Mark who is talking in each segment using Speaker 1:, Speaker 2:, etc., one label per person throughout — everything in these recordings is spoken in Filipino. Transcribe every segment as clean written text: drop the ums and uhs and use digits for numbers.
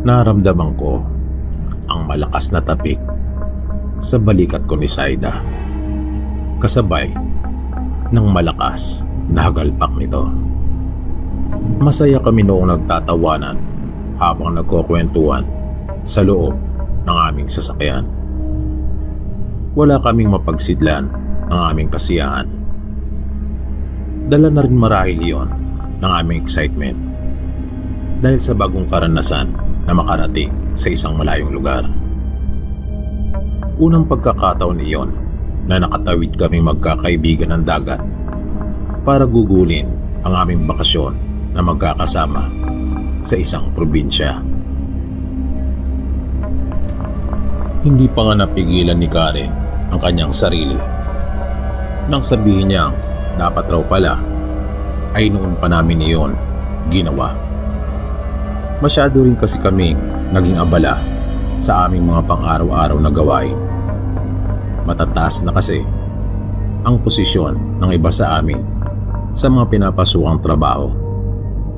Speaker 1: Naramdaman ko ang malakas na tapik sa balikat ko ni Saida, kasabay ng malakas na hagalpak nito. Masaya kami noong nagtatawanan habang nagkukwentuhan sa loob ng aming sasakyan. Wala kaming mapagsidlan ng aming kasiyahan. Dala na rin marahil iyon ng aming excitement dahil sa bagong karanasan na makarating sa isang malayong lugar. Unang pagkakataon iyon na nakatawid kaming magkakaibigan ng dagat para gugulin ang aming bakasyon na magkakasama sa isang probinsya. Hindi pa nga napigilan ni Karen ang kanyang sarili nang sabihin niyang dapat raw pala ay noon pa namin iyon ginawa. Masyado rin kasi kami naging abala sa aming mga pang-araw-araw na gawain. Matataas na kasi ang posisyon ng iba sa amin sa mga pinapasukang trabaho,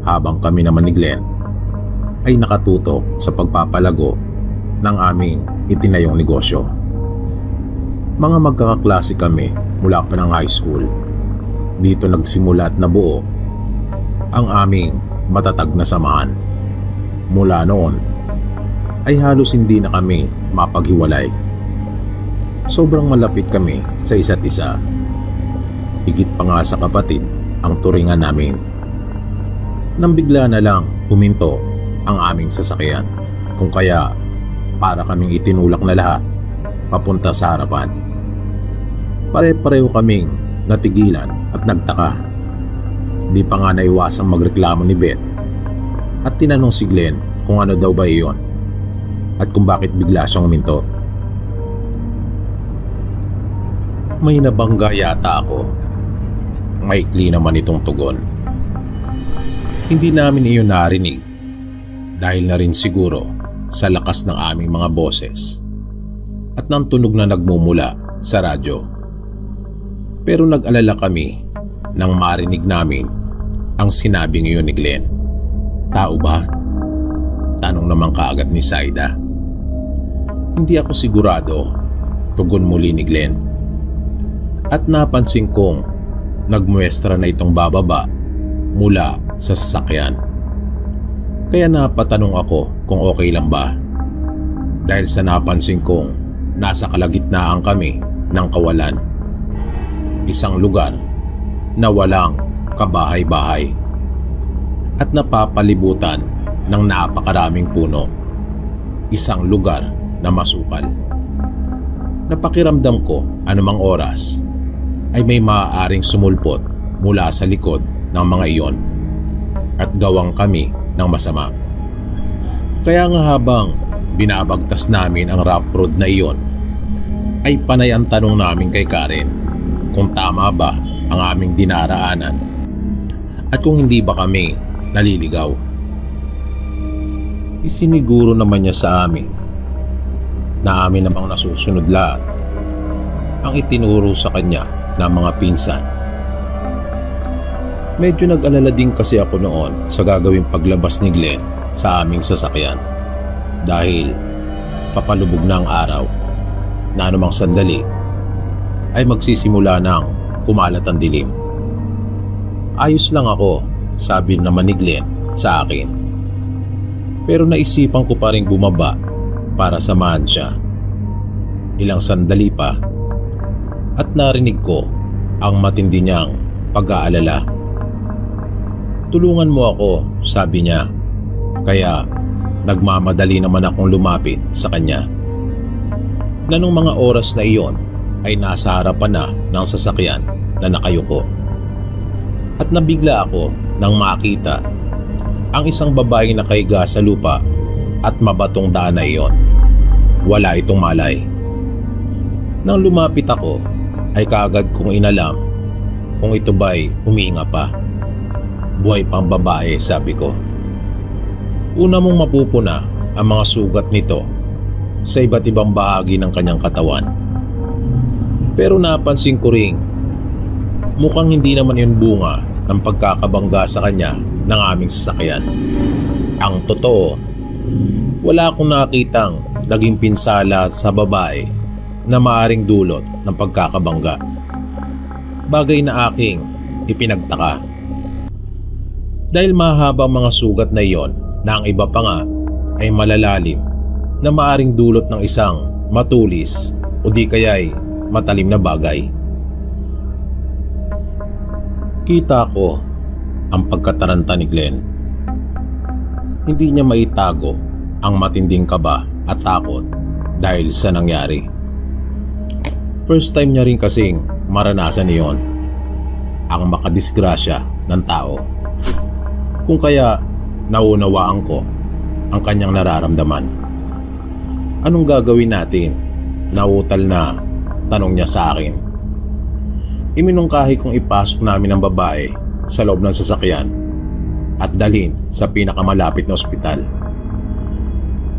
Speaker 1: habang kami naman ni Glenn ay nakatutok sa pagpapalago ng aming itinayong negosyo. Mga magkakaklase kami mula pa ng high school. Dito nagsimula at nabuo ang aming matatag na samahan. Mula noon ay halos hindi na kami mapaghiwalay. Sobrang malapit kami sa isa't isa. Higit pa nga sa kapatid ang turingan namin. Nang bigla na lang huminto ang aming sasakyan, kung kaya para kaming itinulak na lahat papunta sa harapan. Pare-pareho kaming natigilan at nagtaka. Di pa nga naiwasang magreklamo ni Beth at tinanong si Glenn kung ano daw ba iyon at kung bakit bigla siyang huminto. May nabangga yata ako. Maikli naman itong tugon. Hindi namin iyon narinig dahil na rin siguro sa lakas ng aming mga boses at ng tunog na nagmumula sa radyo. Pero nag-alala kami nang marinig namin ang sinabing iyon ni Glenn. Tao ba? Tanong naman kaagad ni Saida. Hindi ako sigurado, tugon muli ni Glenn. At napansin kong nagmuestra na itong bababa mula sa sasakyan. Kaya napatanong ako kung okay lang ba. Dahil sa napansin kong nasa kalagitnaan kami ng kawalan. Isang lugar na walang kabahay-bahay at napapalibutan ng napakaraming puno. Isang lugar na masukal. Napakiramdam ko anumang oras ay may maaaring sumulpot mula sa likod ng mga iyon at gawang kami ng masama. Kaya nga habang binabagtas namin ang rough road na iyon, ay panay ang tanong namin kay Karen kung tama ba ang aming dinaraanan at kung hindi ba kami naliligaw. Isiniguro naman niya sa amin na amin namang nasusunod lahat ang itinuro sa kanya ng mga pinsan. Medyo nag-alala din kasi ako noon sa gagawing paglabas ni Glenn sa aming sasakyan dahil papalubog na ang araw na anumang sandali ay magsisimula ng kumalat ang dilim. Ayos lang ako, sabi naman ni Glenn sa akin. Pero naisipan ko pa rin bumaba para samahan siya. Ilang sandali pa at narinig ko ang matindi niyang pag-aalala. Tulungan mo ako, sabi niya. Kaya nagmamadali naman akong lumapit sa kanya. Na nung mga oras na iyon ay nasa harapan na ng sasakyan na nakayuko. At nabigla ako nang makita ang isang babaeng nakahiga sa lupa at mabatong daan na iyon. Wala itong malay. Nang lumapit ako ay kaagad kong inalam kung ito ba'y huminga pa. Buhay pang babae, sabi ko. Una mong mapupuna ang mga sugat nito sa iba't ibang bahagi ng kanyang katawan. Pero napansin ko ring mukhang hindi naman yun bunga ng pagkakabangga sa kanya ng aming sasakyan. Ang totoo, Wala akong nakitang naging pinsala sa babae na maaring dulot ng pagkakabangga. Bagay na aking ipinagtaka. Dahil mahaba ang mga sugat na iyon na ang iba pa nga ay malalalim na maaring dulot ng isang matulis o di kaya'y matalim na bagay. Kita ko ang pagkataranta ni Glenn. Hindi niya maitago ang matinding kaba at takot dahil sa nangyari. First time niya rin kasing maranasan niyon, ang makadisgrasya ng tao. Kung kaya naunawaan ko ang kanyang nararamdaman. Anong gagawin natin? Nautal na tanong niya sa akin. Iminungkahi kong ipasok namin ang babae sa loob ng sasakyan at dalhin sa pinakamalapit na ospital.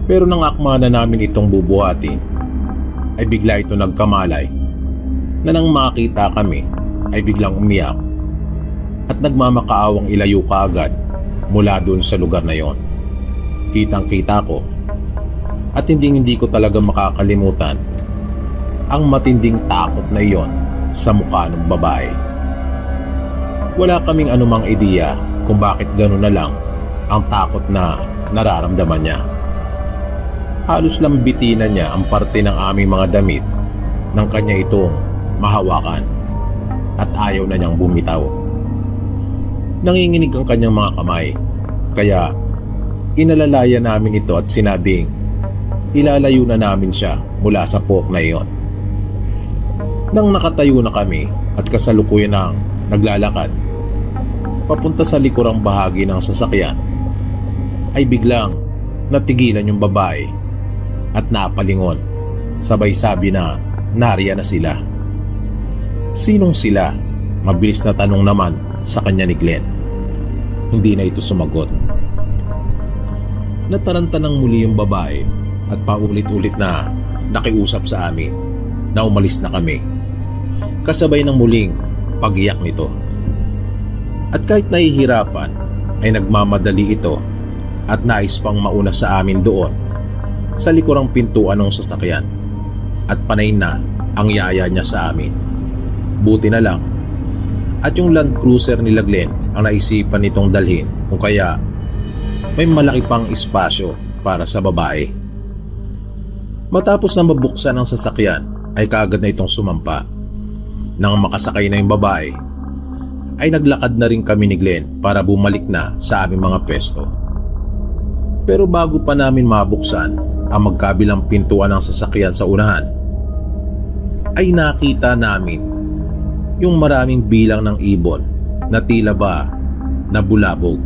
Speaker 1: Pero nang akma na namin itong bubuhatin, ay bigla ito nagkamalay na nang makita kami ay biglang umiyak at nagmamakaawang ilayo kaagad mula doon sa lugar na yon. Kitang kita ko at hindi ko talaga makakalimutan ang matinding takot na iyon sa mukha ng babae. Wala kaming anumang ideya kung bakit gano'n na lang ang takot na nararamdaman niya. Halos lang bitinan niya ang parte ng aming mga damit nang kanya itong mahawakan at ayaw na niyang bumitaw. Nanginginig ang kanyang mga kamay, kaya inalalaya namin ito at sinabing ilalayo na namin siya mula sa pook na iyon. Nang nakatayo na kami at kasalukuyan ng naglalakad papunta sa likurang bahagi ng sasakyan, ay biglang natigilan yung babae at napalingon, sabay sabi na nariyan na sila. Sinong sila? Mabilis na tanong naman sa kanya ni Glenn. Hindi na ito sumagot. Nataranta ng muli yung babae at paulit-ulit na nakiusap sa amin na umalis na kami, kasabay ng muling pag-iyak nito. At kahit nahihirapan ay nagmamadali ito at nais pang mauna sa amin doon sa likurang pintuan ng sasakyan at panay na ang yaya niya sa amin. Buti na lang at yung Land Cruiser ni Glenn ang naisipan nitong dalhin, kung kaya may malaki pang espasyo para sa babae. Matapos na mabuksan ang sasakyan ay kaagad na itong sumampa. Nang makasakay na yung babae ay naglakad na rin kami ni Glenn para bumalik na sa aming mga pwesto. Pero bago pa namin mabuksan ang magkabilang pintuan ng sasakyan sa unahan, ay nakita namin yung maraming bilang ng ibon na tila ba nabulabog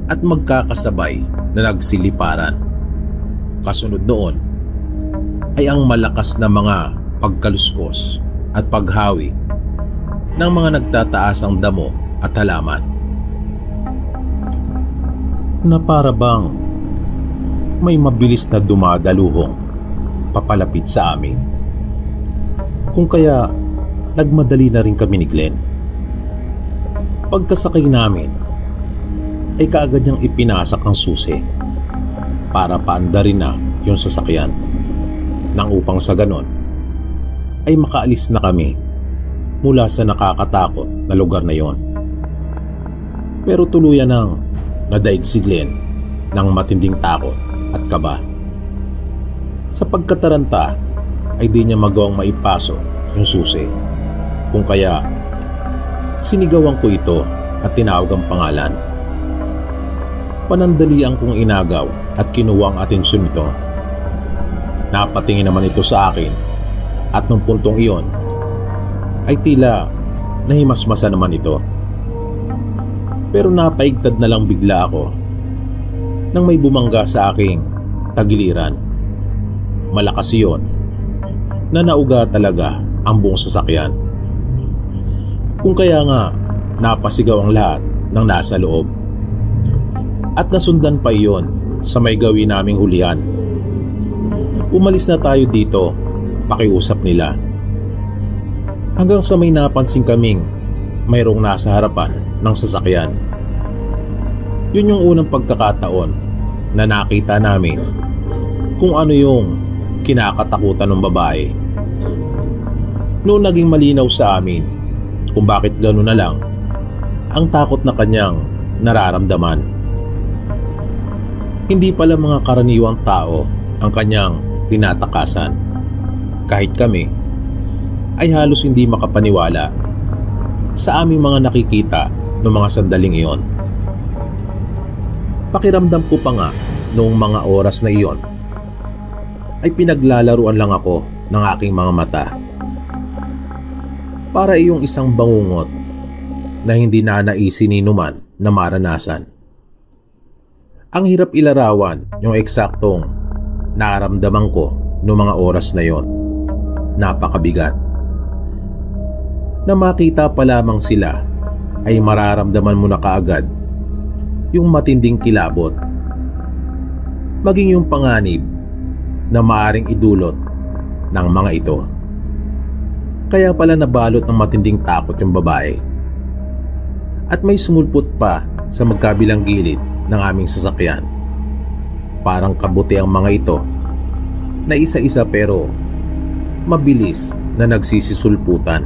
Speaker 1: at magkakasabay na nagsiliparan. Kasunod noon ay ang malakas na mga pagkaluskos at paghawi ng mga nagtataasang damo at halaman na para bang may mabilis na dumadaluhong papalapit sa amin. Kung kaya nagmadali na rin kami ni Glenn. Pagkasakay namin ay kaagad niyang ipinasak ang susi para paandarin na yung sasakyan, nang upang sa ganon ay makaalis na kami mula sa nakakatakot na lugar na yon. Pero tuluyan nang nadaig si Glenn ng matinding takot at kaba. Sa pagkataranta ay di niya magawang maipasok yung susi, kung kaya sinigawan ko ito at tinawag ang pangalan. Panandalian kong inagaw at kinuha ang atensyon nito. Napatingin naman ito sa akin at nung puntong iyon ay tila nahimasmasa naman ito. Pero napaigtad na lang bigla ako nang may bumangga sa aking tagiliran. Malakas iyon na nauga talaga ang buong sasakyan. Kung kaya nga napasigaw ang lahat ng nasa loob. At nasundan pa iyon sa may gawin naming hulihan. Umalis na tayo dito, pakiusap nila. Hanggang sa may napansin kaming mayroong nasa harapan ng sasakyan. Yun yung unang pagkakataon na nakita namin kung ano yung kinakatakutan ng babae. Noon naging malinaw sa amin kung bakit gano'n na lang ang takot na kanyang nararamdaman. Hindi pala mga karaniwang tao ang kanyang tinatakasan. Kahit kami ay halos hindi makapaniwala sa aming mga nakikita ng mga sandaling iyon. Pakiramdam ko pa nga noong mga oras na iyon ay pinaglalaruan lang ako ng aking mga mata. Para iyong isang bangungot na hindi nanaisin ni numan na maranasan. Ang hirap ilarawan yung eksaktong nararamdaman ko noong mga oras na yon. Napakabigat. Na makita pa lamang sila ay mararamdaman mo na kaagad yung matinding kilabot, maging yung panganib na maaring idulot ng mga ito. Kaya pala nabalot ng matinding takot yung babae. At may sumulpot pa sa magkabilang gilid ng aming sasakyan. Parang kabuti ang mga ito na isa-isa pero mabilis na nagsisisulputan.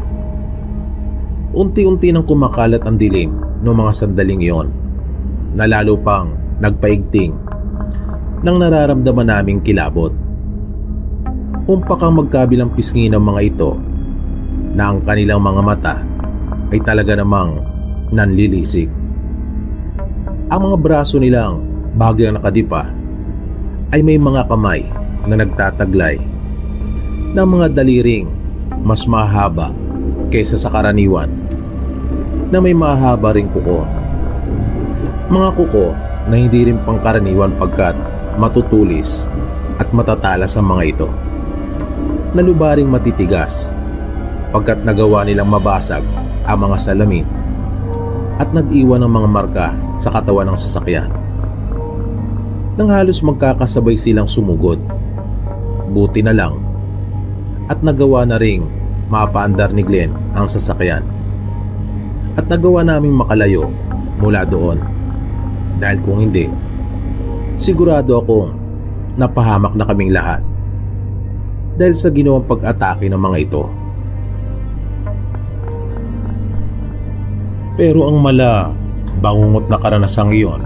Speaker 1: Unti-unti nang kumakalat ang dilim ng mga sandaling iyon na lalo pang nagpaigting ng nararamdaman naming kilabot. Umpakang magkabilang pisngi ng mga ito na ang kanilang mga mata ay talaga namang nanlilisik. Ang mga braso nilang bagyang nakadipa ay may mga kamay na nagtataglay ng mga daliring mas mahaba kaysa sa karaniwan na may mahaba ring kuko. Mga kuko na hindi rin pangkaraniwan pagkat matutulis at matatalas ang mga ito. Nalubaring matitigas pagkat nagawa nilang mabasag ang mga salamin at nag-iwan ng mga marka sa katawan ng sasakyan. Nang halos magkakasabay silang sumugod, buti na lang at nagawa na ring mapaandar ni Glenn ang sasakyan at nagawa naming makalayo mula doon. Dahil kung hindi, sigurado akong napahamak na kaming lahat dahil sa ginawang pag-atake ng mga ito. Pero ang bangungot na karanasang iyon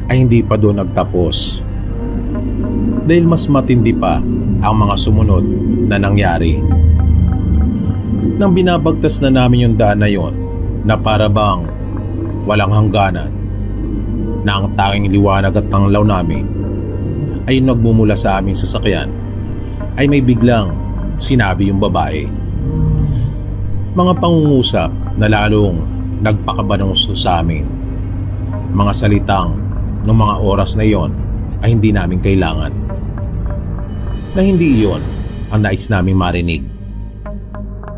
Speaker 1: ay hindi pa doon nagtapos. Dahil mas matindi pa ang mga sumunod na nangyari. Nang binabagtas na namin yung daan na yon na para bang walang hangganan, na ang tanging liwanag at tanglaw namin ay nagmumula sa aming sasakyan, ay may biglang sinabi yung babae. Mga pangungusap na lalong nagpakabanungso sa amin. Mga salitang noong mga oras na iyon ay hindi namin kailangan. Na hindi iyon ang nais naming marinig.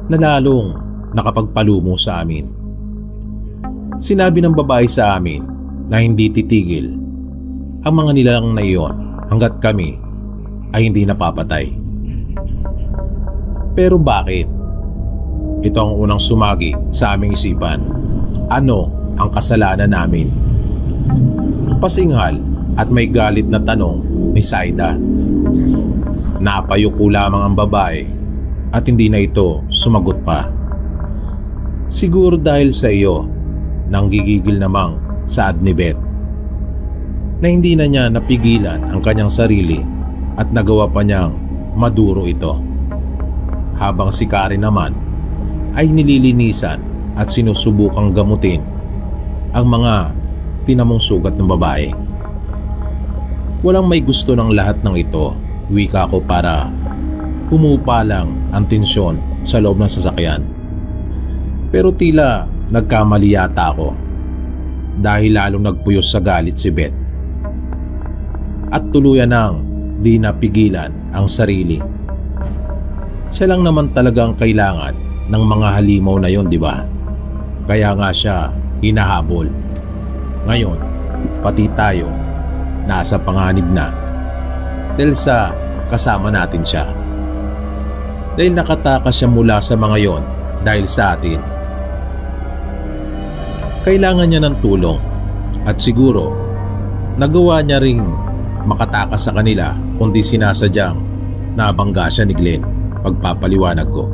Speaker 1: Na lalong nakapagpalumo sa amin. Sinabi ng babae sa amin na hindi titigil ang mga nilalang na iyon hanggat kami ay hindi napapatay. Pero bakit? Ito ang unang sumagi sa aming isipan. Ano ang kasalanan namin? Pasinghal at may galit na tanong ni Saida. Napayuko lamang ang babae at hindi na ito sumagot pa. Siguro dahil sa iyo, nang gigigil namang saad ni Beth na hindi na niya napigilan ang kanyang sarili at nagawa pa niyang maduro ito. Habang si Karen naman ay nililinisan at sinusubukang gamutin ang mga tinamong sugat ng babae. Walang may gusto ng lahat ng ito, wika ko, para humupa lang ang tensyon sa loob ng sasakyan. Pero tila nagkamali yata ako dahil lalong nagpuyos sa galit si Beth at tuluyan nang di napigilan ang sarili. Siya lang naman talaga ang kailangan ng mga halimaw na yon, di ba? Kaya nga siya hinahabol. Ngayon, pati tayo nasa panganib na dahil sa kasama natin siya. Dahil nakatakas siya mula sa mga yon dahil sa atin. Kailangan niya ng tulong at siguro nagawa niya ring makatakas sa kanila kundi sinasadyang nabangga siya ni Glenn. Pagpapaliwanag ko.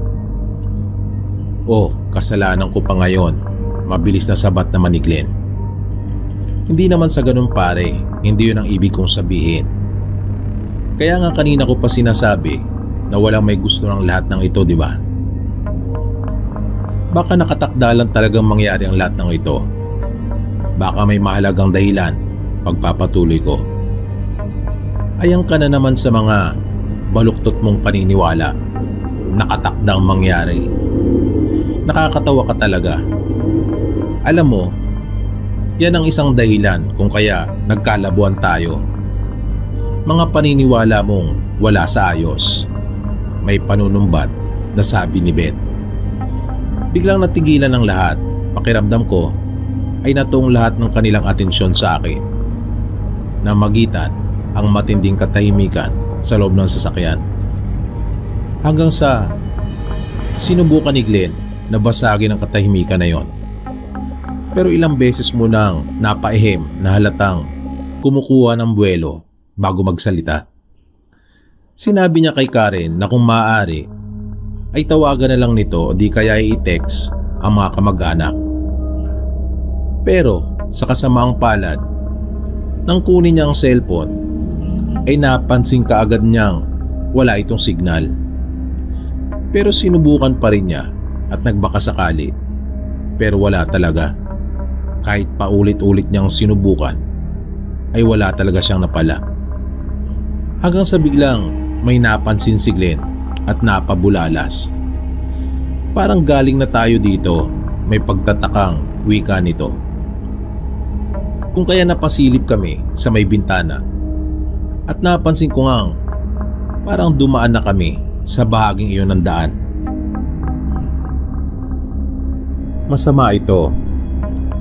Speaker 1: Kasalanan ko pa ngayon. Mabilis na sabat naman ni Glenn. Hindi naman sa ganun pare, hindi yun ang ibig kong sabihin. Kaya nga kanina ko pa sinasabi na walang may gusto ng lahat ng ito, di ba? Baka nakatakda lang talagang mangyari ang lahat ng ito. Baka may mahalagang dahilan. Pagpapatuloy ko. Ayang ka na naman sa mga baluktot mong paniniwala. Nakatakdang mangyari. Nakakatawa ka talaga. Alam mo, yan ang isang dahilan kung kaya nagkalabuan tayo. Mga paniniwala mong wala sa ayos. May panunumbat na sabi ni Beth. Biglang natigilan ng lahat. Pakiramdam ko ay natuong lahat ng kanilang atensyon sa akin. Namagitan ang matinding katahimikan sa loob ng sasakyan. Hanggang sa sinubukan ni Glenn na basagin ang katahimikan na yon. Pero ilang beses mo nang napaihim na halatang kumukuha ng buwelo bago magsalita. Sinabi niya kay Karen na kung maaari ay tawagan na lang nito o di kaya i-text ang mga kamag-anak. Pero sa kasamaang palad, nang kunin niya ang cellphone ay napansin kaagad niyang wala itong signal. Pero sinubukan pa rin niya at nagbaka sakali. Pero wala talaga. Kahit paulit-ulit niyang sinubukan ay wala talaga siyang napala. Hanggang sa biglang may napansin si Glenn at napabulalas. Parang galing na tayo dito, may pagtatakang wika nito. Kung kaya napasilip kami sa may bintana at napansin ko ngang parang dumaan na kami sa bahaging iyon ng daan. Masama ito,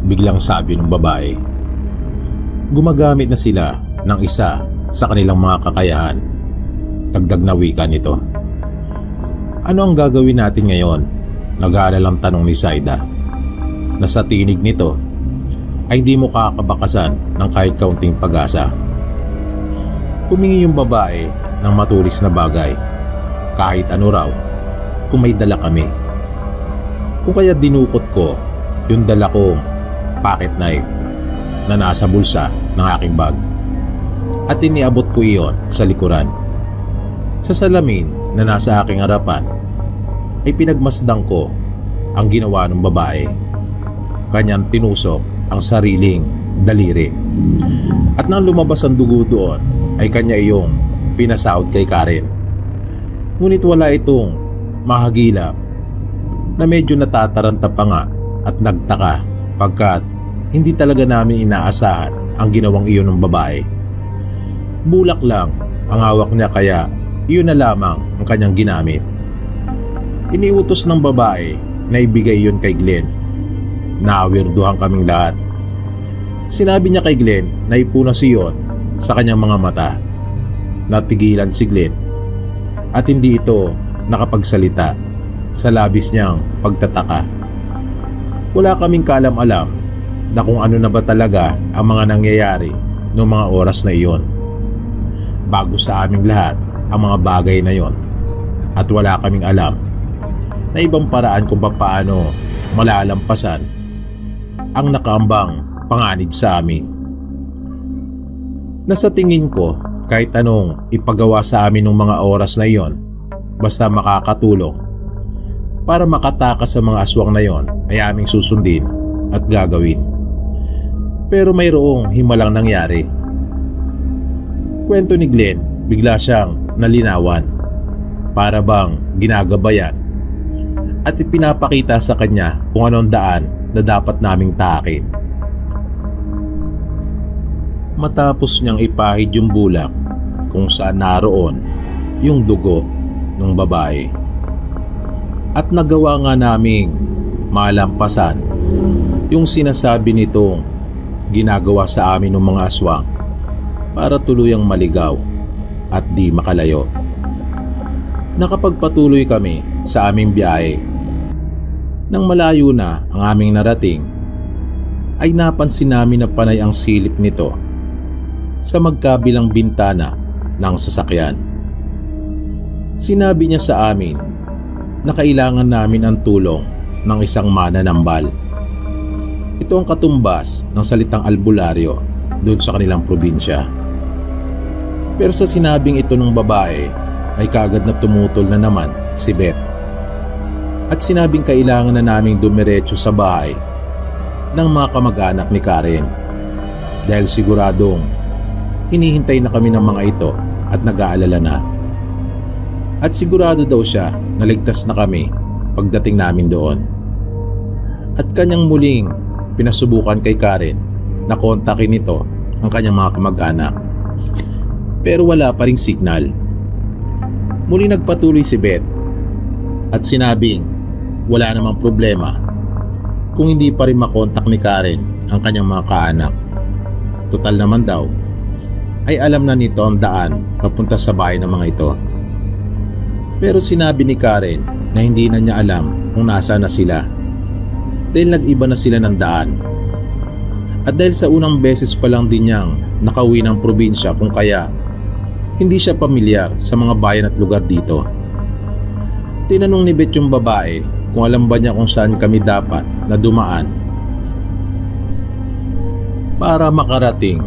Speaker 1: biglang sabi ng babae. Gumagamit na sila ng isa sa kanilang mga kakayahan. Dagdag na wika nito. Ano ang gagawin natin ngayon? Nag-aalalang tanong ni Saida. Na sa tinig nito ay hindi mo kakabakasan ng kahit kaunting pag-asa. Humingi yung babae ng matulis na bagay. Kahit ano raw, kung may dala kami. Kung kaya dinukot ko yung dala kong pocket knife na nasa bulsa ng aking bag. At iniabot ko iyon sa likuran. Sa salamin na nasa aking harapan ay pinagmasdan ko ang ginawa ng babae. Kanyang tinusok ang sariling daliri. At nang lumabas ang dugo doon ay kanya iyong pinasahod kay Karen. Ngunit wala itong mahagilap na medyo natataranta pa nga at nagtaka pagkat hindi talaga namin inaasahan ang ginawang iyon ng babae. Bulak lang ang hawak niya kaya iyon na lamang ang kanyang ginamit. Iniutos ng babae na ibigay iyon kay Glenn. Nawirduhan kaming lahat. Sinabi niya kay Glenn na ipunas iyon sa kanyang mga mata. Natigilan si Glenn at hindi ito nakapagsalita sa labis niyang pagtataka. Wala kaming kaalam-alam na kung ano na ba talaga ang mga nangyayari noong mga oras na iyon. Bago sa aming lahat ang mga bagay na iyon at wala kaming alam na ibang paraan kung paano malalampasan ang nakaambang panganib sa amin. Nasa tingin ko kahit anong ipagawa sa amin ng mga oras na iyon basta makakatulong para makatakas sa mga aswang na iyon ay aming susundin at gagawin. Pero mayroong himalang nangyari. Kwento ni Glenn, bigla siyang nalinawan para bang ginagabayan at ipinapakita sa kanya kung anong daan na dapat naming takin. Matapos niyang ipahid yung bulak kung saan naroon yung dugo ng babae. At nagawa nga naming malampasan yung sinasabi nitong ginagawa sa amin ng mga aswang para tuluyang maligaw at di makalayo. Nakapagpatuloy kami sa aming biyahe. Nang malayo na ang aming narating, ay napansin namin na panay ang silip nito sa magkabilang bintana ng sasakyan. Sinabi niya sa amin na kailangan namin ang tulong ng isang mananambal. Ito ang katumbas ng salitang albularyo doon sa kanilang probinsya. Pero sa sinabing ito ng babae ay kaagad na tumutol na naman si Beth. At sinabing kailangan na naming dumiretso sa bahay ng mga kamag-anak ni Karen dahil siguradong hinihintay na kami ng mga ito at nag-aalala na. At sigurado daw siya na ligtas na kami pagdating namin doon. At kanyang muling pinasubukan kay Karen na kontakin ito ang kanyang mga kamag-anak. Pero wala pa ring signal. Muli nagpatuloy si Beth at sinabing wala namang problema kung hindi pa rin makontak ni Karen ang kanyang mga kaanak. Total naman daw ay alam na nito ang daan papunta sa bahay ng mga ito. Pero sinabi ni Karen na hindi na niya alam kung nasa na sila dahil nag-iba na sila ng daan. At dahil sa unang beses pa lang din niyang nakauwi ng probinsya kung kaya hindi siya pamilyar sa mga bayan at lugar dito. Tinanong ni Beth yung babae kung alam ba niya kung saan kami dapat na dumaan para makarating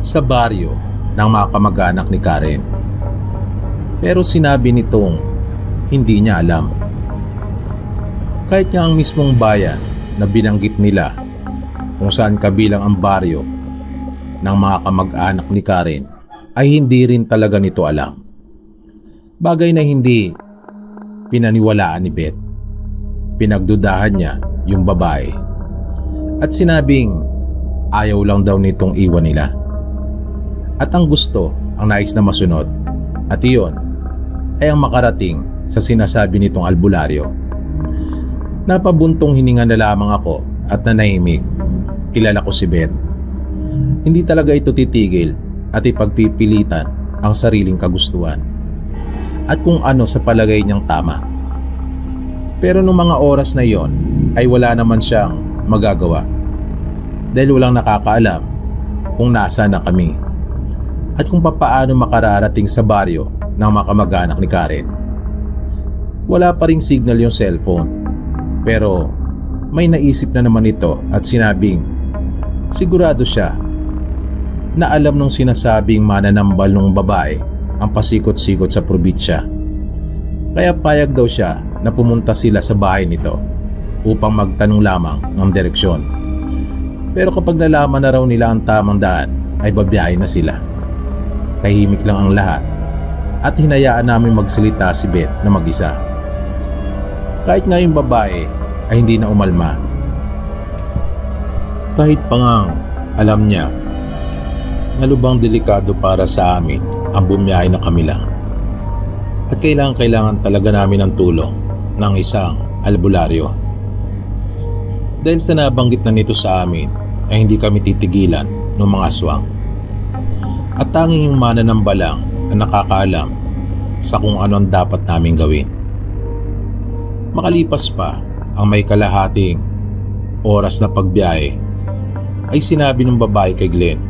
Speaker 1: sa baryo ng mga kamag-anak ni Karen. Pero sinabi nitong hindi niya alam. Kahit nga ang mismong bayan na binanggit nila kung saan kabilang ang baryo ng mga kamag-anak ni Karen ay hindi rin talaga nito alam. Bagay na hindi pinaniwalaan ni Beth. Pinagdudahan niya yung babae at sinabing ayaw lang daw nitong iwan nila. At ang gusto ang nais na masunod at iyon ay ang makarating sa sinasabi nitong albularyo. Napabuntong hininga na lamang ako at nanahimik. Kilala ko si Beth. Hindi talaga ito titigil at ipagpipilitan ang sariling kagustuhan at kung ano sa palagay niyang tama. Pero nung mga oras na iyon ay wala naman siyang magagawa dahil walang nakakaalam kung nasa na kami at kung papaano makararating sa baryo ng mga kamag-anak ni Karen. Wala pa ring signal yung cellphone pero may naisip na naman ito at sinabing sigurado siya na alam nung sinasabing mananambal ng babae ang pasikot-sikot sa probinsya. Kaya payag daw siya na pumunta sila sa bahay nito upang magtanong lamang ng direksyon. Pero kapag nalaman na raw nila ang tamang daan ay babiyahe na sila. Tahimik lang ang lahat at hinayaan namin magsalita si Beth na mag-isa. Kahit nga yung babae ay hindi na umalma. Kahit pa ngang alam niya na lubang delikado para sa amin ang bumiyahe na kami lang. At kailangan talaga namin ng tulong ng isang albularyo. Dahil sa nabanggit na nito sa amin ay hindi kami titigilan ng mga aswang. At tanging yung mananamba lang na nakakaalam sa kung ano ang dapat namin gawin. Makalipas pa ang may kalahating oras na pagbiyahe ay sinabi ng babae kay Glenn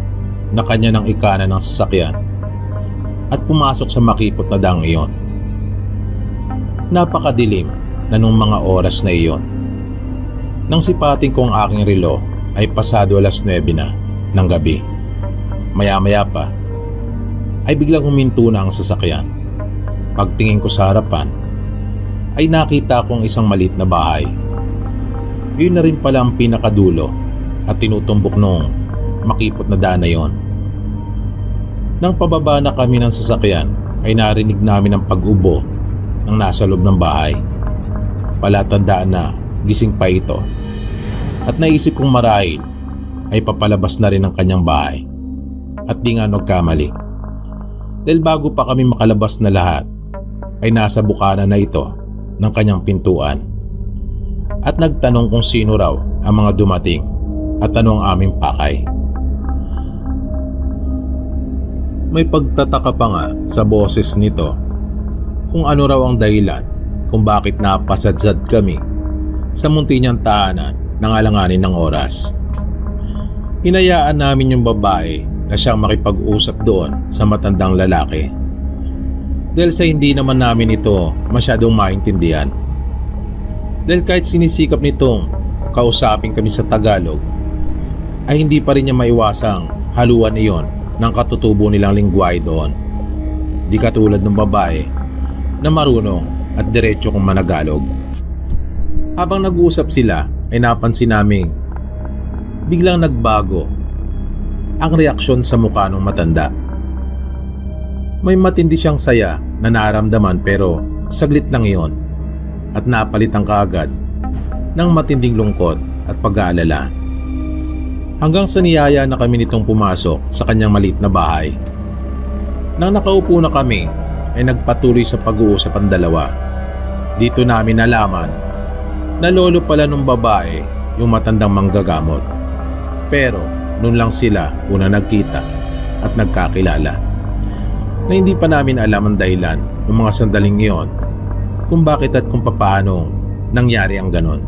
Speaker 1: na kanya ng ikana ng sasakyan at pumasok sa makipot na daang iyon. Napakadilim na nung mga oras na iyon. Nang sipating ko ang aking relo ay pasado 9:00 na ng gabi. Maya-maya pa ay biglang huminto na ang sasakyan. Pagtingin ko sa harapan ay nakita kong isang maliit na bahay. Yun na rin pala ang pinakadulo at tinutumbok nung makipot na daan na yon. Nang pababa na kami ng sasakyan ay narinig namin ang pag-ubo ng nasa loob ng bahay. Palatandaan na gising pa ito at naisip kong marahil ay papalabas na rin ang kanyang bahay at di nga nagkamali. Dahil bago pa kami makalabas na lahat ay nasa bukana na ito ng kanyang pintuan at nagtanong kung sino raw ang mga dumating at ano ang aming pakay. May pagtataka pa nga sa boses nito kung ano raw ang dahilan kung bakit napasadsad kami sa munti niyang tahanan ng alanganin ng oras. Hinayaan namin yung babae na siyang makipag-usap doon sa matandang lalaki. Dahil sa hindi naman namin ito masyadong maintindihan. Dahil kahit sinisikap nitong kausapin kami sa Tagalog, ay hindi pa rin niya maiwasang haluan iyon ng katutubo nilang lingwahe doon. Di katulad ng babae na marunong at diretso kong managalog. Habang nag-uusap sila ay napansin naming biglang nagbago ang reaksyon sa mukha ng matanda. May matindi siyang saya na naramdaman pero saglit lang iyon at napalitan kaagad ng matinding lungkot at pag-aalala. Hanggang sa niyaya na kami nitong pumasok sa kanyang maliit na bahay. Nang nakaupo na kami ay nagpatuloy sa pag-uusap ang dalawa. Dito namin nalaman na lolo pala ng babae yung matandang manggagamot. Pero noon lang sila una nagkita at nagkakilala. Na hindi pa namin alam ang dahilan ng mga sandaling iyon kung bakit at kung paano nangyari ang ganon.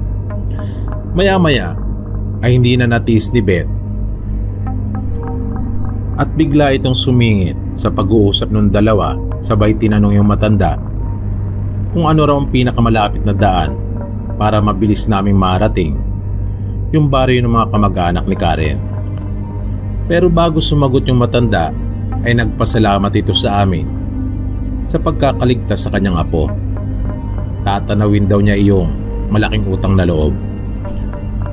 Speaker 1: Maya-maya ay hindi na natiis ni Beth at bigla itong sumingit sa pag-uusap ng dalawa, sabay tinanong yung matanda kung ano raw ang pinakamalapit na daan para mabilis naming marating yung baryo ng mga kamag-anak ni Karen. Pero bago sumagot yung matanda ay nagpasalamat ito sa amin sa pagkakaligtas sa kanyang apo. Tatanawin daw niya iyong malaking utang na loob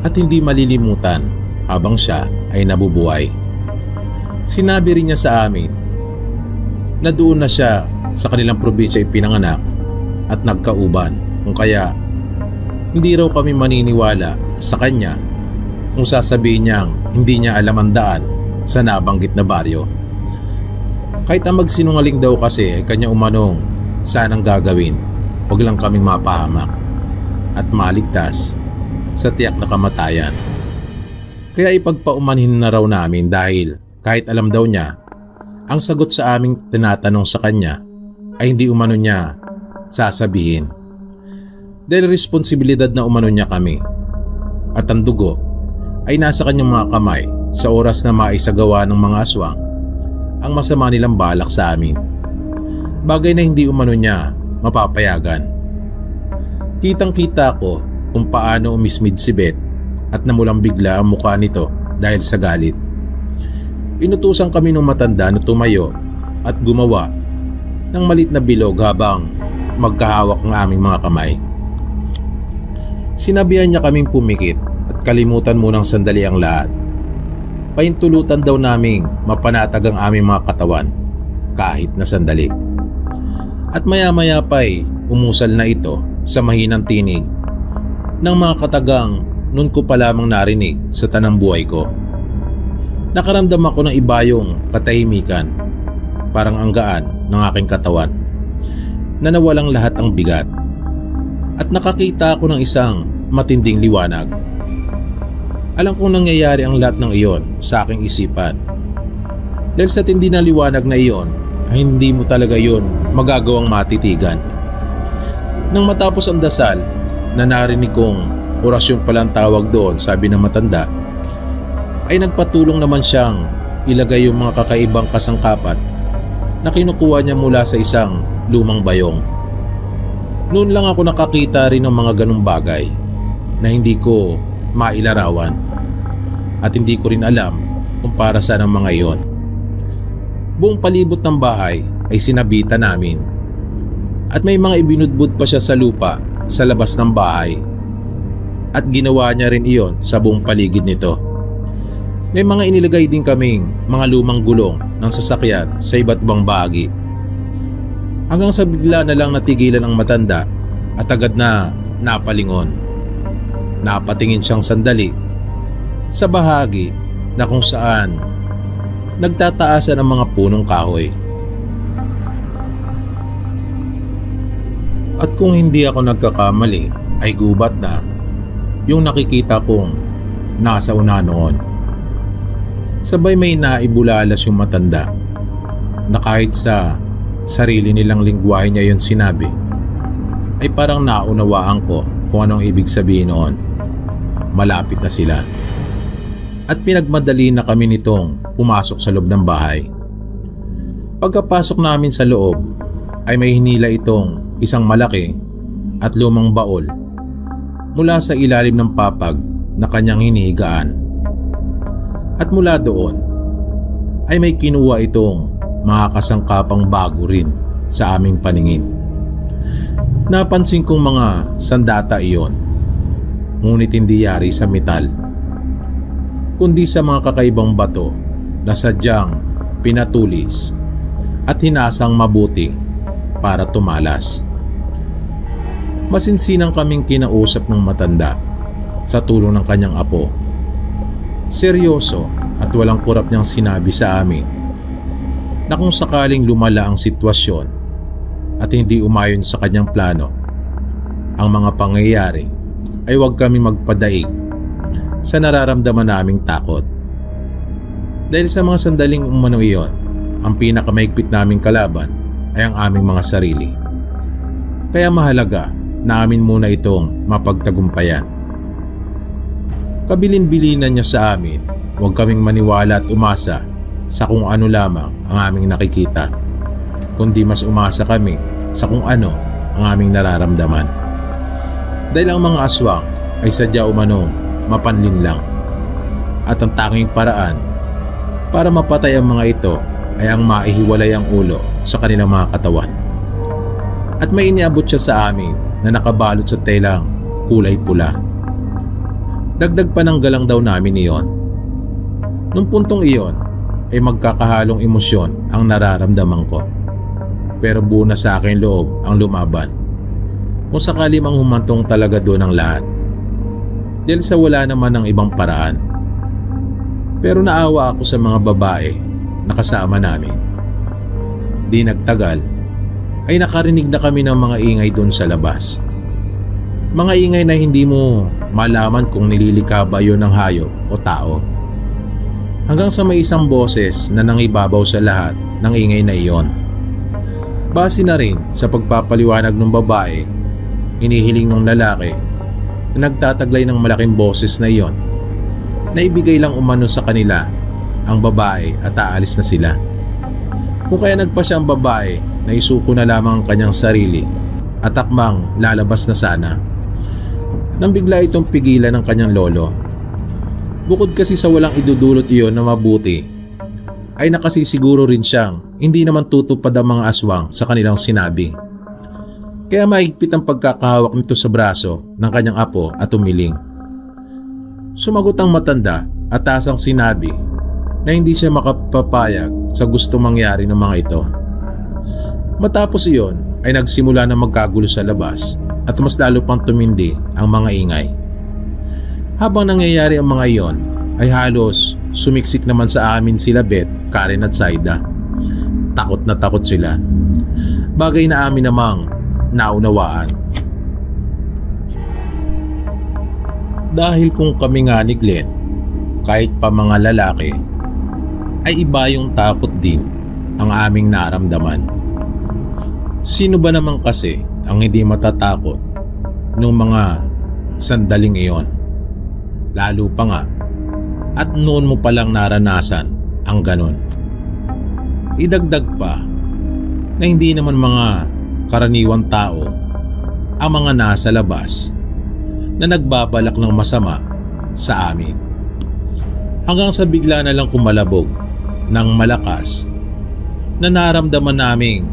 Speaker 1: at hindi malilimutan habang siya ay nabubuhay. Sinabi rin niya sa amin na doon na siya sa kanilang probinsya ipinanganak at nagkauban, kung kaya hindi raw kami maniniwala sa kanya kung sasabihin niyang hindi niya alam ang daan sa nabanggit na baryo. Kahit ang magsinungaling daw kasi ay kanya umanong sanang gagawin, huwag lang kaming mapahamak at maligtas sa tiyak na kamatayan. Kaya ipagpaumanhin na raw namin dahil kahit alam daw niya, ang sagot sa aming tinatanong sa kanya ay hindi umano niya sasabihin. Dahil responsibilidad na umano niya kami at ang dugo ay nasa kanyang mga kamay sa oras na maisagawa ng mga aswang ang masama nilang balak sa amin. Bagay na hindi umano niya mapapayagan. Kitang-kita ko kung paano umismid si Beth at namulang bigla ang mukha nito dahil sa galit. Inutusan kami ng matanda na tumayo at gumawa ng maliit na bilog habang magkahawak ang aming mga kamay. Sinabihan niya kaming pumikit at kalimutan munang sandali ang lahat. Pahintulutan daw naming mapanatag ang aming mga katawan kahit na sandali. At maya-maya pa'y umusal na ito sa mahinang tinig ng mga katagang noon ko pa lamang narinig sa tanang buhay ko. Nakaramdam ako ng iba yung katahimikan, parang ang gaan ng aking katawan na nawalang lahat ang bigat. At nakakita ako ng isang matinding liwanag. Alam kong nangyayari ang lahat ng iyon sa aking isipan. Dahil sa tindi na liwanag na iyon, ay hindi mo talaga iyon magagawang matitigan. Nang matapos ang dasal, na narinig kong orasyon palang tawag doon, sabi ng matanda, ay nagpatulong naman siyang ilagay yung mga kakaibang kasangkapat na kinukuha niya mula sa isang lumang bayong. Noon lang ako nakakita rin ng mga ganung bagay na hindi ko mailarawan at hindi ko rin alam kung para saan ang mga iyon. Buong palibot ng bahay ay sinabitan namin at may mga ibinudbud pa siya sa lupa sa labas ng bahay at ginawa niya rin iyon sa buong paligid nito. May mga inilagay din kaming mga lumang gulong ng sasakyan sa iba't ibang bahagi. Hanggang sa bigla na lang natigilan ang matanda at agad na napalingon. Napatingin siyang sandali sa bahagi na kung saan nagtataasan ang mga punong kahoy. At kung hindi ako nagkakamali ay gubat na yung nakikita kong nasa una noon. Sabay may naibulalas yung matanda na kahit sa sarili nilang lingwahe niya yun sinabi, ay parang naunawaan ko kung anong ibig sabihin noon. Malapit na sila. at pinagmadali na kami nitong pumasok sa loob ng bahay. Pagkapasok namin sa loob ay may hinila itong isang malaki at lumang baol mula sa ilalim ng papag na kanyang hinihigaan. At mula doon ay may kinuha itong mga kasangkapang bago rin sa aming paningin. Napansin kong mga sandata iyon, ngunit hindi yari sa metal, kundi sa mga kakaibang bato na sadyang pinatulis at hinasang mabuti para tumalas. Masinsinang kaming kinausap ng matanda sa tulong ng kanyang apo. Seryoso at walang kurap niyang sinabi sa amin na kung sakaling lumala ang sitwasyon at hindi umayon sa kanyang plano ang mga pangyayari, ay huwag kami magpadaig sa nararamdaman naming takot. Dahil sa mga sandaling umano iyon, ang pinakamahigpit naming kalaban ay ang aming mga sarili. Kaya mahalaga na amin muna itong mapagtagumpayan. Kabilin-bilinan niya sa amin, huwag kaming maniwala at umasa sa kung ano lamang ang aming nakikita, kundi mas umasa kami sa kung ano ang aming nararamdaman. Dahil ang mga aswang ay sadya umanong mapanlin lang, at ang tanging paraan para mapatay ang mga ito ay ang maihiwalay ang ulo sa kanilang mga katawan. At may iniabot siya sa amin na nakabalot sa telang kulay pula. Dagdag pa ng galang daw namin iyon. Nung puntong iyon ay magkakahalong emosyon ang nararamdaman ko. Pero buo na sa akin loob ang lumaban kung sakali mang humantong talaga doon ang lahat, dahil sa wala naman ng ibang paraan. Pero naawa ako sa mga babae na kasama namin. Di nagtagal ay nakarinig na kami ng mga ingay doon sa labas. Mga ingay na hindi mo malaman kung nililika ba yun ng hayop o tao. Hanggang sa may isang boses na nangibabaw sa lahat ng ingay na iyon. Base na rin sa pagpapaliwanag ng babae, inihiling ng lalaki na nagtataglay ng malaking boses na iyon na ibigay lang umano sa kanila ang babae at aalis na sila. Kung kaya nagpasya ang babae na isuko na lamang ang kanyang sarili at akmang lalabas na sana, nang bigla itong pigilan ng kanyang lolo. Bukod kasi sa walang idudulot iyon na mabuti, ay nakasisiguro rin siyang hindi naman tutupad ang mga aswang sa kanilang sinabi. Kaya mahigpit ang pagkakahawak nito sa braso ng kanyang apo at umiling. Sumagot ang matanda at tasang sinabi na hindi siya makapapayag sa gusto mangyari ng mga ito. Matapos iyon ay nagsimula na magkagulo sa labas at mas lalo pang tumindi ang mga ingay. Habang nangyayari ang mga iyon ay halos sumiksik naman sa amin sila Beth, Karen at Saida. Takot na takot sila. Bagay na amin namang naunawaan. Dahil kung kami nga ni Glenn, kahit pa mga lalaki, ay iba yung takot din ang aming naramdaman. Sino ba naman kasi ang hindi matatakot nung mga sandaling iyon? Lalo pa nga at noon mo palang naranasan ang ganon. Idagdag pa na hindi naman mga karaniwang tao ang mga nasa labas na nagbabalak ng masama sa amin. Hanggang sa bigla na lang kumalabog ng malakas na naramdaman naming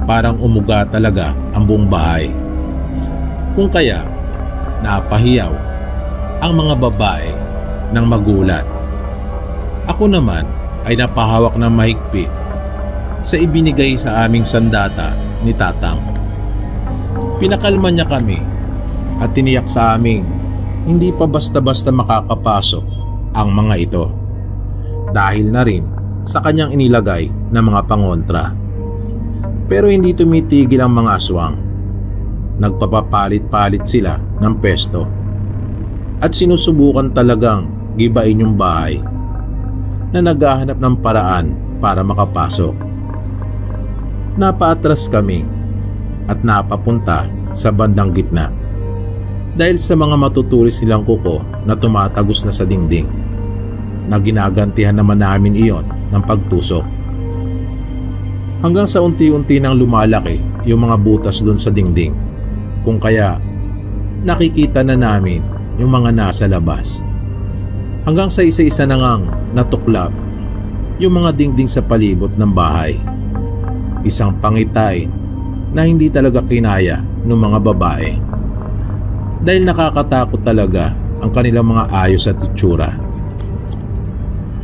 Speaker 1: parang umuga talaga ang buong bahay. Kung kaya napahiyaw ang mga babae ng magulat. Ako naman ay napahawak ng mahigpit sa ibinigay sa aming sandata ni Tatang. Pinakalma niya kami at tiniyak sa aming hindi pa basta-basta makakapasok ang mga ito dahil na rin sa kanyang inilagay na mga pangontra. Pero hindi tumitigil ang mga aswang. Nagpapapalit-palit sila ng pesto at sinusubukan talagang gibain yung bahay na naghahanap ng paraan para makapasok. Napaatras kami at napapunta sa bandang gitna dahil sa mga matutulis nilang kuko na tumatagos na sa dingding. na ginagantihan naman namin iyon ng pagtusok. Hanggang sa unti-unti nang lumalaki yung mga butas doon sa dingding. Kung kaya nakikita na namin yung mga nasa labas. Hanggang sa isa-isa na ngang natuklap yung mga dingding sa palibot ng bahay. Isang pangitay na hindi talaga kinaya ng mga babae. Dahil nakakatakot talaga ang kanilang mga ayos at itsura.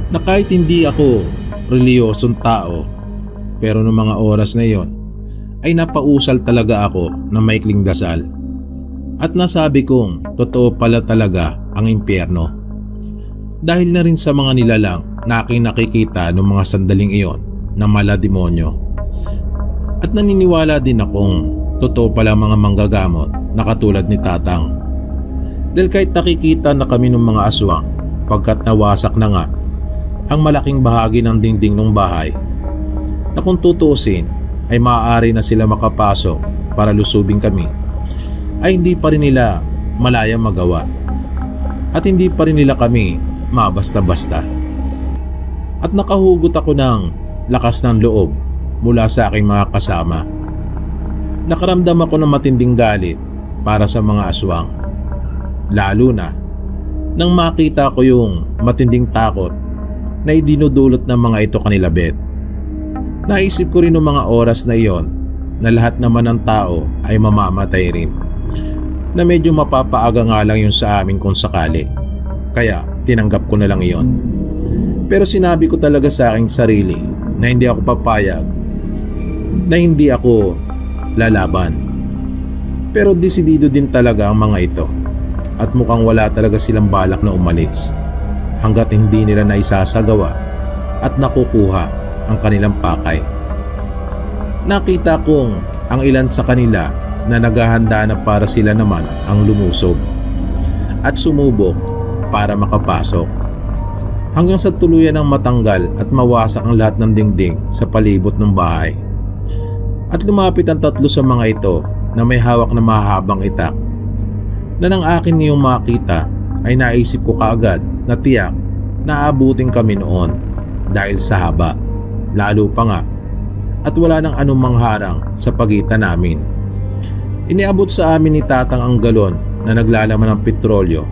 Speaker 1: Na kahit hindi ako reliyosong tao, pero noong mga oras na yon ay napausal talaga ako ng maikling dasal. At nasabi kong totoo pala talaga ang impyerno. Dahil na rin sa mga nilalang na aking nakikita noong mga sandaling iyon na mala demonyo. At naniniwala din akong totoo pala mga manggagamot na katulad ni Tatang. Dahil kahit nakikita na kami ng mga aswang pagkat nawasak na nga ang malaking bahagi ng dingding ng bahay, na kung tutuusin ay maaari na sila makapasok para lusubin kami, ay hindi pa rin nila malayang magawa at hindi pa rin nila kami mabasta-basta. At nakahugot ako ng lakas ng loob mula sa aking mga kasama. Nakaramdam ako ng matinding galit para sa mga aswang. Lalo na nang makita ko yung matinding takot na idinudulot ng mga ito kanila Bet. Naisip ko rin noong mga oras na iyon na lahat naman ng tao ay mamamatay rin. Na medyo mapapaaga nga lang yun sa amin kung sakali. Kaya tinanggap ko na lang iyon. Pero sinabi ko talaga sa aking sarili na hindi ako papayag, na hindi ako lalaban. Pero desidido din talaga ang mga ito. At mukhang wala talaga silang balak na umalis hanggat hindi nila naisasagawa at nakukuha ang kanilang pakay. Nakita kong ang ilan sa kanila na naghahanda na para sila naman ang lumusob at sumubok para makapasok. Hanggang sa tuluyan ng matanggal at mawasak ang lahat ng dingding sa palibot ng bahay. At lumapit ang tatlo sa mga ito na may hawak na mahabang itak. Na nang akin niyong makita ay naisip ko kaagad na tiyak na aabutin kami noon dahil sa haba. Lalo pa nga at wala nang anumang harang sa pagitan namin. Iniabot sa amin ni Tatang ang galon na naglalaman ng petrolyo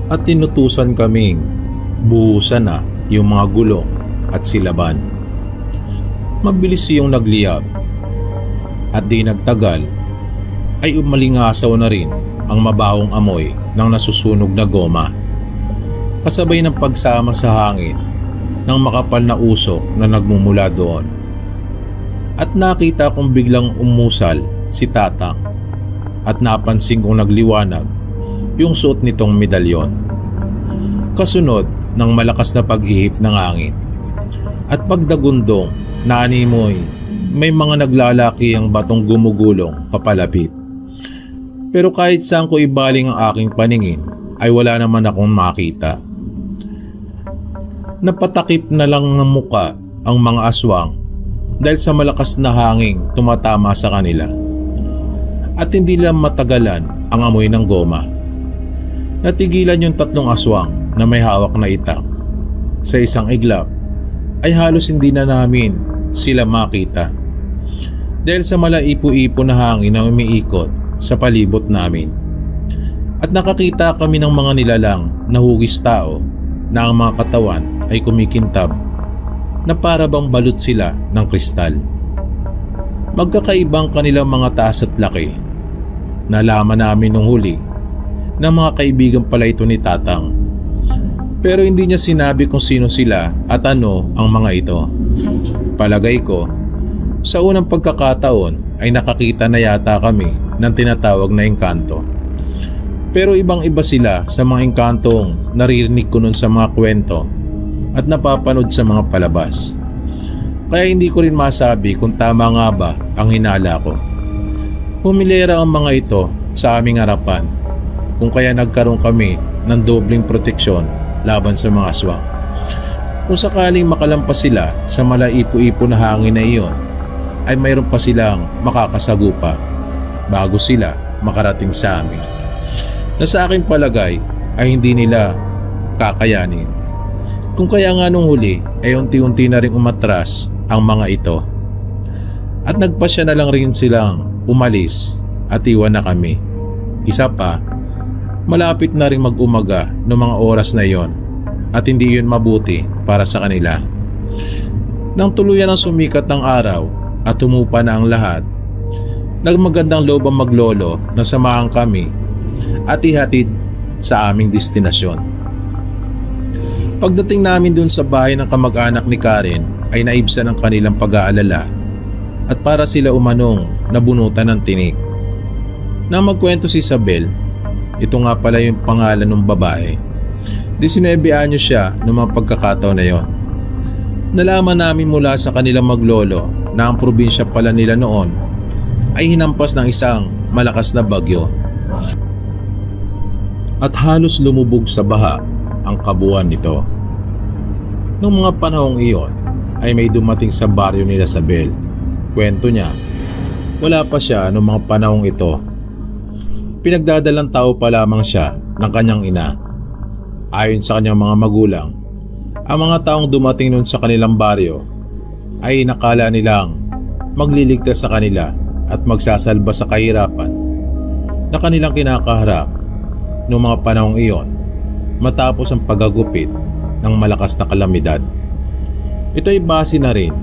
Speaker 1: at tinutusan kaming buhusan na yung mga gulong at silaban. Mabilis yung nagliyab at di nagtagal ay umalingasaw na rin ang mabahong amoy ng nasusunog na goma, kasabay ng pagsama sa hangin ng makapal na usok na nagmumula doon. At nakita kong biglang umusal si Tatang at napansin kong nagliwanag yung suot nitong medalyon. Kasunod ng malakas na pag-ihip ng hangin at pagdagundong na animoy may mga naglalaki ang batong gumugulong papalapit. Pero kahit saan ko ibaling ang aking paningin ay wala naman akong makita. Napatakip na lang ng muka ang mga aswang dahil sa malakas na hangin tumatama sa kanila. At hindi lang matagalan ang amoy ng goma. Natigilan yung tatlong aswang na may hawak na itak. Sa isang iglap ay halos hindi na namin sila makita. Dahil sa malaipo-ipo na hangin na umiikot sa palibot namin. At nakakita kami ng mga nilalang na hugis tao na ang mga katawan ay kumikintab na para bang balot sila ng kristal. Magkakaibang kanilang mga taas at laki. Nalaman namin nung huli na mga kaibigan pala ito ni Tatang. Pero hindi niya sinabi kung sino sila at ano ang mga ito. Palagay ko, sa unang pagkakataon ay nakakita na yata kami ng tinatawag na engkanto. Pero ibang-iba sila sa mga engkantong naririnig ko nun sa mga kwento at napapanood sa mga palabas. Kaya hindi ko rin masabi kung tama nga ba ang hinala ko. Pumilera ang mga ito sa aming harapan, kung kaya nagkaroon kami ng dobling proteksyon laban sa mga aswang. Kung sakaling makalampas sila sa malaipo-ipo na hangin na iyon, ay mayroon pa silang makakasagupa bago sila makarating sa amin. Na sa aking palagay ay hindi nila kakayanin. Kung kaya nga nung huli ay unti-unti na rin umatras ang mga ito. At nagpasya na lang rin silang umalis at iwan na kami. Isa pa, malapit na rin mag-umaga noong mga oras na yon at hindi yun mabuti para sa kanila. Nang tuluyan ang sumikat ng araw at humupa na ang lahat, nagmagandang loob ang maglolo na samahan kami at ihatid sa aming destinasyon. Pagdating namin dun sa bahay ng kamag-anak ni Karen ay naibsan ng kanilang pag-aalala at para sila umanong nabunutan ng tinik. Nang magkwento si Isabel, ito nga pala yung pangalan ng babae. 19 anyos siya noong mga pagkakataon na yon. Nalaman namin mula sa kanilang maglolo na ang probinsya pala nila noon ay hinampas ng isang malakas na bagyo at halos lumubog sa baha ang kabuuan nito. Noong mga panahong iyon ay may dumating sa baryo ni Isabel. Kwento niya, wala pa siya noong mga panahong ito. Pinagdadalang tao pa lamang siya ng kanyang ina. Ayon sa kanyang mga magulang, ang mga taong dumating noon sa kanilang baryo ay nakala nilang magliligtas sa kanila at magsasalba sa kahirapan na kanilang kinakaharap noong mga panahong iyon matapos ang paggagupit ng malakas na kalamidad. Ito ay base na rin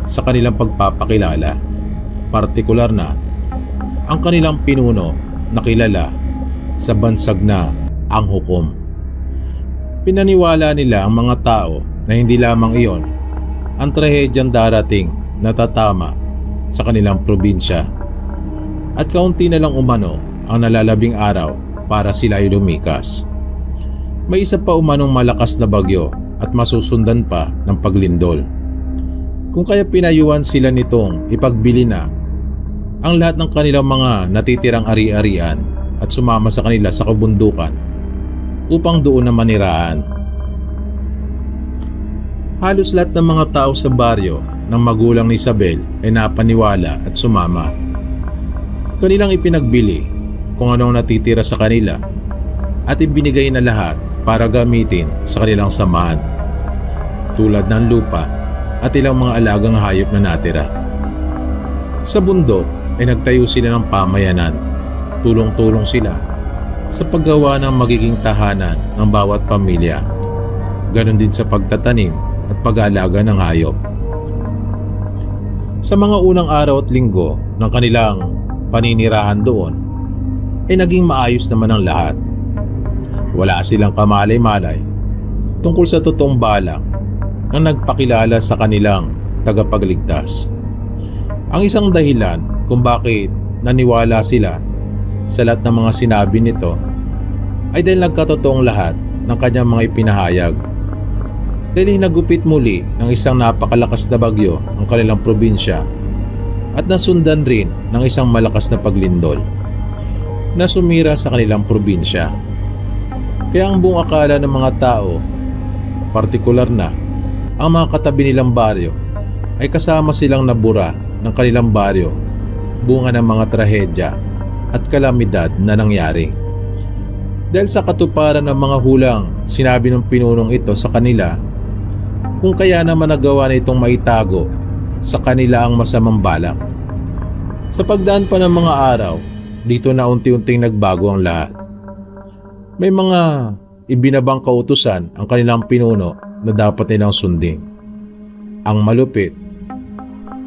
Speaker 1: sa kanilang pagpapakilala, partikular na ang kanilang pinuno na kilala sa bansag na ang hukom. Pinaniwala nila ang mga tao na hindi lamang iyon ang trahedyang darating na tatama sa kanilang probinsya at kaunti na lang umano ang nalalabing araw para sila ay lumikas. May isa pa umanong malakas na bagyo at masusundan pa ng paglindol. Kung kaya pinayuhan sila nitong ipagbili na ang lahat ng kanilang mga natitirang ari-arian at sumama sa kanila sa kabundukan upang doon na manirahan. Halos lahat ng mga tao sa baryo ng magulang ni Isabel ay napaniwala at sumama. Kanilang ipinagbili kung anong natitira sa kanila at ibinigay na lahat para gamitin sa kanilang samahan, tulad ng lupa at ilang mga alagang hayop na natira. Sa bundok ay nagtayo sila ng pamayanan. Tulong-tulong sila sa paggawa ng magiging tahanan ng bawat pamilya. Ganon din sa pagtatanim at pag-aalaga ng hayop. Sa mga unang araw at linggo ng kanilang paninirahan doon ay naging maayos naman ang lahat. Wala silang kamalay-malay tungkol sa totoong balak na nagpakilala sa kanilang tagapagligtas. Ang isang dahilan kung bakit naniwala sila sa lahat ng mga sinabi nito ay dahil nagkatotoong lahat ng kanyang mga ipinahayag. Dahil nagupit muli ng isang napakalakas na bagyo ang kanilang probinsya at nasundan rin ng isang malakas na paglindol na sumira sa kanilang probinsya. Kaya ang buong akala ng mga tao, partikular na ang mga katabi nilang baryo, ay kasama silang nabura ng kanilang baryo, bunga ng mga trahedya at kalamidad na nangyari. Dahil sa katuparan ng mga hulang sinabi ng pinunong ito sa kanila, kung kaya naman nagawa na itong maitago sa kanila ang masamang balak. Sa pagdaan pa ng mga araw, dito na unti-unting nagbago ang lahat. May mga ibinabang kautusan ang kanilang pinuno na dapat nilang sundin. Ang malupit,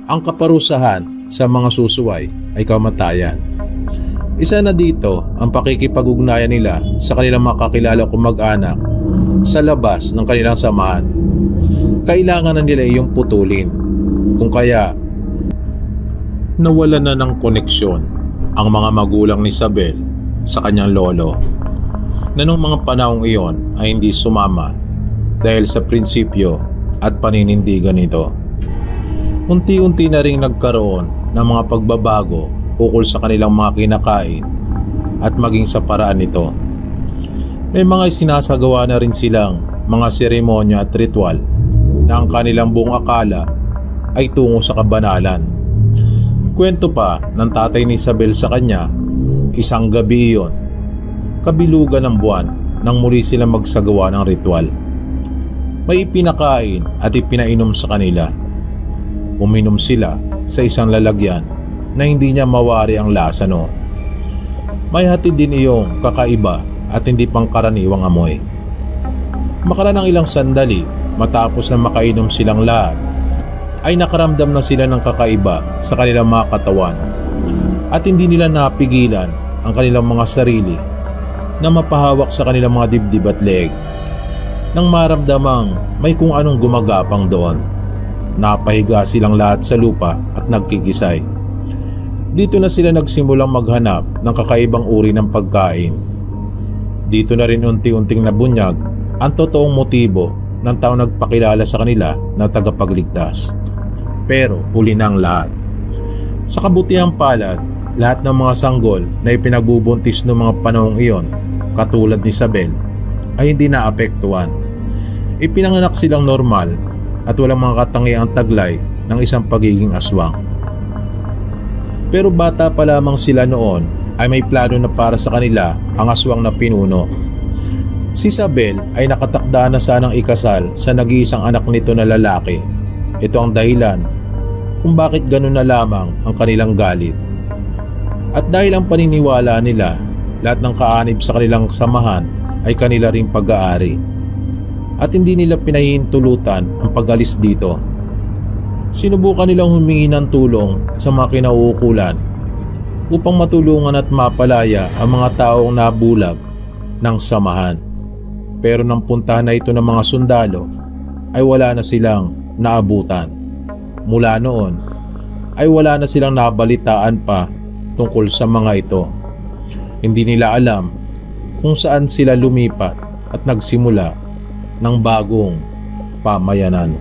Speaker 1: ang kaparusahan sa mga susuway ay kamatayan. Isa na dito ang pakikipag-ugnayan nila sa kanilang makakilala kong mag-anak sa labas ng kanilang samahan. Kailangan na nila iyong putulin. Kung kaya, nawala na ng koneksyon ang mga magulang ni Isabel sa kanyang lolo na nung mga panahong iyon ay hindi sumama dahil sa prinsipyo at paninindigan nito. Unti-unti na ring nagkaroon ng mga pagbabago ukol sa kanilang mga kinakain at maging sa paraan nito. May mga sinasagawa na rin silang mga seremonya at ritual na ang kanilang buong akala ay tungo sa kabanalan. Kwento pa ng tatay ni Isabel sa kanya, isang gabi iyon, kabilugan ng buwan nang muli sila magsagawa ng ritual. May ipinakain at ipinainom sa kanila. Uminom sila sa isang lalagyan na hindi niya mawari ang lasa noon. May hatid din iyong kakaiba at hindi pangkaraniwang amoy. Makala ng ilang sandali matapos na makainom silang lahat, ay nakaramdam na sila ng kakaiba sa kanilang mga katawan at hindi nila napigilan ang kanilang mga sarili na mapahawak sa kanilang mga dibdib at leeg. Nang maramdamang may kung anong gumagapang doon, napahiga silang lahat sa lupa at nagkikisay. Dito na sila nagsimulang maghanap ng kakaibang uri ng pagkain. Dito na rin unti-unting nabunyag ang totoong motibo ng taong nagpakilala sa kanila na tagapagligtas. Pero huli na ang lahat. Sa kabutihang palad, lahat ng mga sanggol na ipinagbubuntis noong mga panahong iyon, katulad ni Isabel, ay hindi naapektuhan. Ipinanganak silang normal at walang mga katangiang taglay ng isang pagiging aswang. Pero bata pa lamang sila noon ay may plano na para sa kanila ang aswang na pinuno. Si Isabel ay nakatakda na sanang ikasal sa nag-iisang anak nito na lalaki. Ito ang dahilan kung bakit ganun na lamang ang kanilang galit. At dahil ang paniniwala nila, lahat ng kaanib sa kanilang samahan ay kanila ring pag-aari. At hindi nila pinahihintulutan ang pag-alis dito. Sinubukan nilang humingi ng tulong sa mga kinauukulan upang matulungan at mapalaya ang mga taong nabulag ng samahan. Pero nang puntahan na ito ng mga sundalo, ay wala na silang naabutan. Mula noon, ay wala na silang nabalitaan pa tungkol sa mga ito. Hindi nila alam kung saan sila lumipat at nagsimula ng bagong pamayanan.